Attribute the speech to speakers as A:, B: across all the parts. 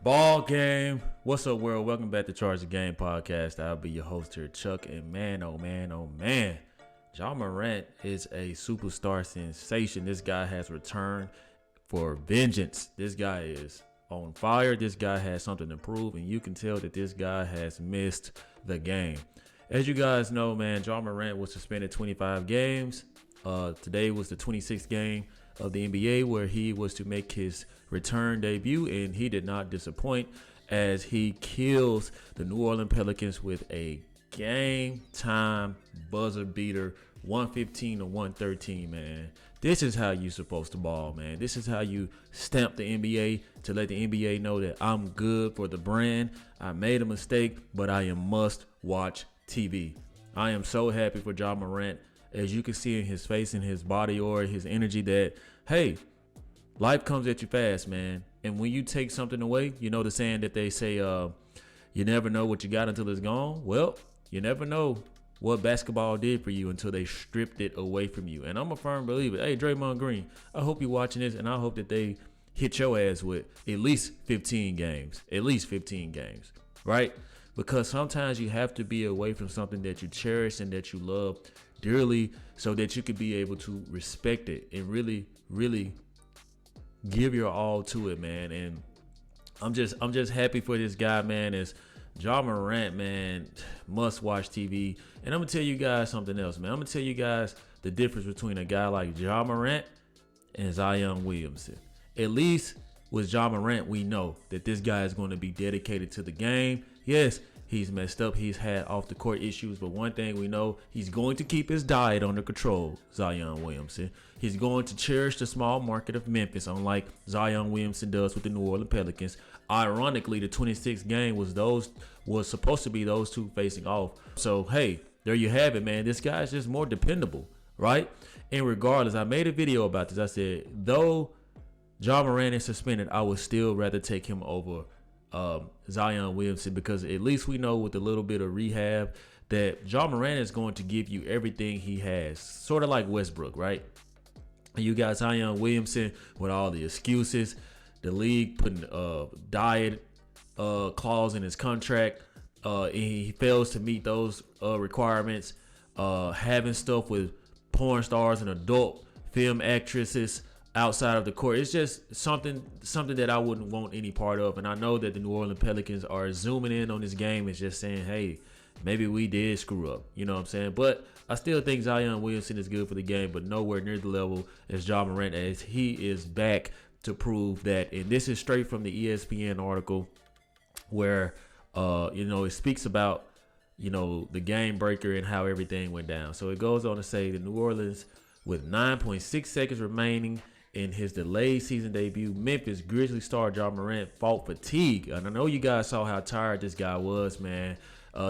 A: Ball game. What's up, world? Welcome back to Charge the Game podcast. I'll be your host here, Chuck. And man, oh man, Ja Morant is a superstar sensation. This guy has returned for vengeance. This guy is on fire. This guy has something to prove, and you can tell that this guy has missed the game. As you guys know, man, Ja Morant was suspended 25 games. Today was the 26th game of the NBA where he was to make his return debut, and he did not disappoint as he kills the New Orleans Pelicans with a game time buzzer beater, 115 to 113, man. This is how you supposed to ball, man. This is how you stamp the NBA to let the NBA know that I'm good for the brand. I made a mistake, but I am must watch TV. I am so happy for Ja Morant. As you can see in his face and his body or his energy that, hey, life comes at you fast, man. And when you take something away, you know the saying that they say, you never know what you got until it's gone. Well, you never know what basketball did for you until they stripped it away from you. And I'm a firm believer. Hey, Draymond Green, I hope you're watching this, and I hope that they hit your ass with at least 15 games. At least 15 games, right? Because sometimes you have to be away from something that you cherish and that you love dearly so that you could be able to respect it and really give your all to it, man. And I'm just happy for this guy, man. As Ja Morant, man, must watch TV. And I'm gonna tell you guys something else, man. I'm gonna tell you guys the difference between a guy like Ja Morant and Zion Williamson. At least with Ja Morant, we know that this guy is going to be dedicated to the game. Yes, he's messed up. He's had off the court issues. But one thing we know, he's going to keep his diet under control, Zion Williamson. He's going to cherish the small market of Memphis, unlike Zion Williamson does with the New Orleans Pelicans. Ironically, the 26th game was supposed to be those two facing off. So, hey, there you have it, man. This guy's just more dependable, right? And regardless, I made a video about this. I said, though Ja Morant is suspended, I would still rather take him over Zion Williamson, because at least we know with a little bit of rehab that Ja Morant is going to give you everything he has, sort of like Westbrook, right? And you got Zion Williamson with all the excuses, the league putting diet clause in his contract, he fails to meet those requirements, having stuff with porn stars and adult film actresses outside of the court. It's just something that I wouldn't want any part of. And I know that the New Orleans Pelicans are zooming in on this game and just saying, hey, maybe we did screw up. You know what I'm saying? But I still think Zion Williamson is good for the game, but nowhere near the level as Ja Morant, as he is back to prove that. And this is straight from the ESPN article where, it speaks about, the game breaker and how everything went down. So it goes on to say the New Orleans, with 9.6 seconds remaining in his delayed season debut, Memphis Grizzlies star Ja Morant fought fatigue. And I know you guys saw how tired this guy was, man.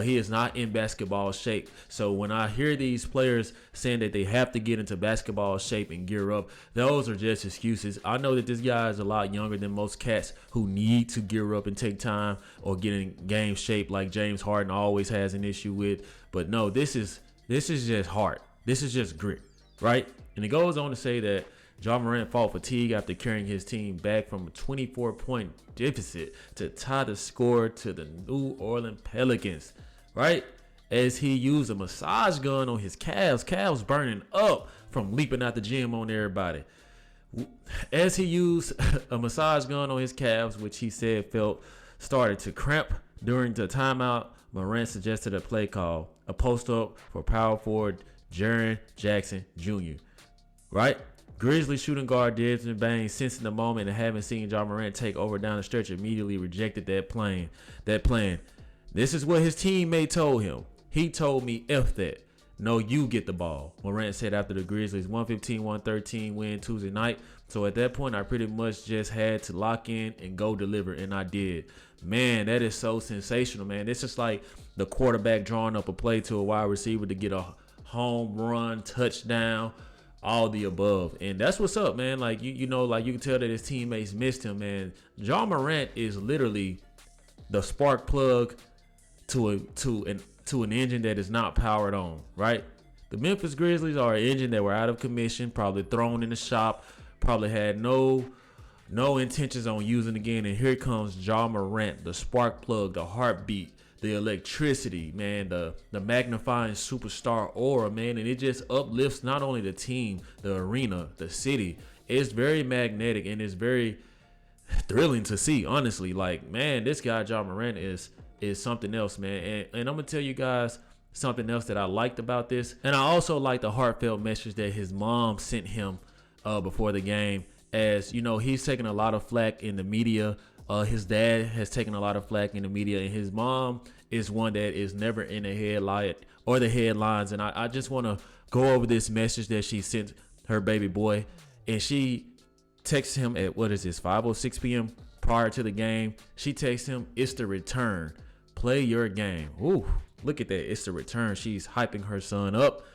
A: He is not in basketball shape. So when I hear these players saying that they have to get into basketball shape and gear up, those are just excuses. I know that this guy is a lot younger than most cats who need to gear up and take time or get in game shape like James Harden always has an issue with. But no, this is just heart. This is just grit, right? And it goes on to say that Ja Morant fought fatigue after carrying his team back from a 24-point deficit to tie the score to the New Orleans Pelicans, right? As he used a massage gun on his calves burning up from leaping out the gym on everybody. As he used a massage gun on his calves, which he said started to cramp during the timeout, Morant suggested a play call, a post-up for power forward Jaren Jackson Jr., right? Grizzlies shooting guard Desmond Bain, sensing the moment and having seen Ja Morant take over down the stretch, immediately rejected that plan. This is what his teammate told him. He told me, F that. No, you get the ball, Morant said after the Grizzlies 115-113 win Tuesday night. So at that point, I pretty much just had to lock in and go deliver, and I did. Man, that is so sensational, man. It's just like the quarterback drawing up a play to a wide receiver to get a home run, touchdown, all the above. And that's what's up, man. Like, you can tell that his teammates missed him, man. Ja Morant is literally the spark plug to an engine that is not powered on, right? The Memphis Grizzlies are an engine that were out of commission, probably thrown in the shop, probably had no no intentions on using again. And here comes Ja Morant, the spark plug, the heartbeat, the electricity, man, the magnifying superstar aura, man. And it just uplifts not only the team, the arena, the city. It's very magnetic and it's very thrilling to see, honestly. Like, man, this guy Ja Morant is something else, man. And I'm gonna tell you guys something else that I liked about this. And I also like the heartfelt message that his mom sent him before the game. As you know, he's taking a lot of flack in the media. His dad has taken a lot of flack in the media, and his mom is one that is never in the headlight or the headlines. And I just want to go over this message that she sent her baby boy. And she texts him at, 5:06 p.m. prior to the game. She texts him, "It's the return. Play your game." Ooh, look at that. It's the return. She's hyping her son up,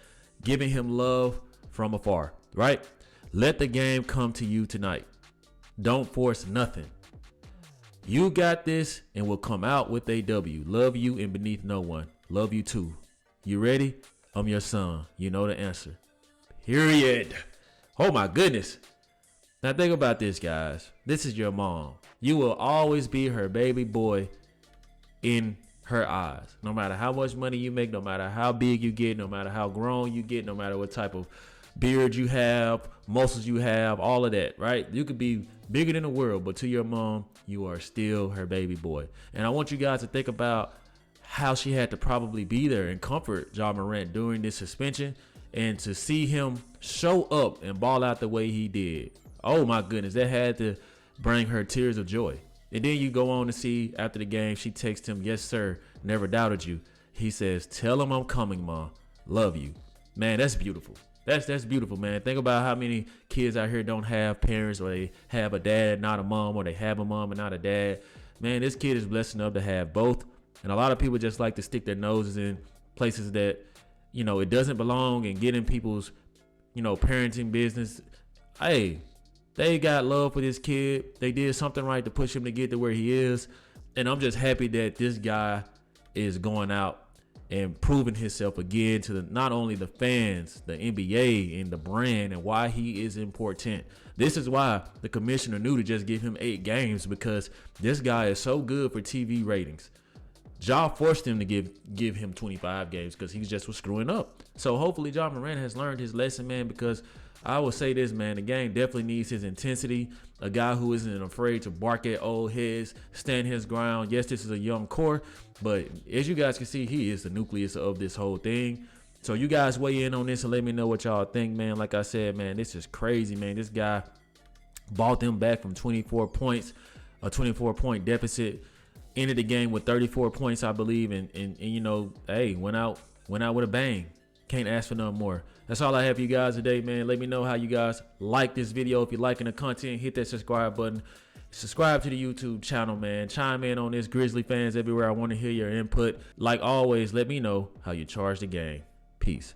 A: giving him love from afar, right? Let the game come to you tonight. Don't force nothing. You got this and will come out with a W. Love you and beneath no one. Love you too. You ready? I'm your son. You know the answer. Period. Oh my goodness. Now think about this, guys. This is your mom. You will always be her baby boy in her eyes. No matter how much money you make, no matter how big you get, no matter how grown you get, no matter what type of beard you have, muscles you have, all of that, right? You could be bigger than the world, but to your mom, you are still her baby boy. And I want you guys to think about how she had to probably be there and comfort Ja Morant during this suspension, and to see him show up and ball out the way he did. Oh my goodness, that had to bring her tears of joy. And then you go on to see after the game, she texts him, "Yes, sir. Never doubted you." He says, "Tell him I'm coming, Ma. Love you." Man, that's beautiful. That's beautiful, man. Think about how many kids out here don't have parents, or they have a dad, not a mom, or they have a mom and not a dad. Man, this kid is blessed enough to have both. And a lot of people just like to stick their noses in places that, you know, it doesn't belong, and get in people's, you know, parenting business. Hey, they got love for this kid. They did something right to push him to get to where he is. And I'm just happy that this guy is going out and proving himself again to not only the fans, the NBA, and the brand, and why he is important. This is why the commissioner knew to just give him 8 games, because this guy is so good for TV ratings. Ja forced him to give him 25 games because he just was screwing up. So hopefully Ja Morant has learned his lesson, man, because I will say this, man, the game definitely needs his intensity. A guy who isn't afraid to bark at old heads, stand his ground. Yes, this is a young core, but as you guys can see, he is the nucleus of this whole thing. So you guys weigh in on this and let me know what y'all think, man. Like I said, man, this is crazy, man. This guy bought them back from 24 points, a 24-point deficit. Ended the game with 34 points, I believe, and you know, hey, went out with a bang. Can't ask for nothing more. That's all I have for you guys today, man. Let me know how you guys like this video. If you're liking the content, hit that subscribe button. Subscribe to the YouTube channel, man. Chime in on this. Grizzly fans everywhere, I want to hear your input. Like always, let me know how you charge the game. Peace.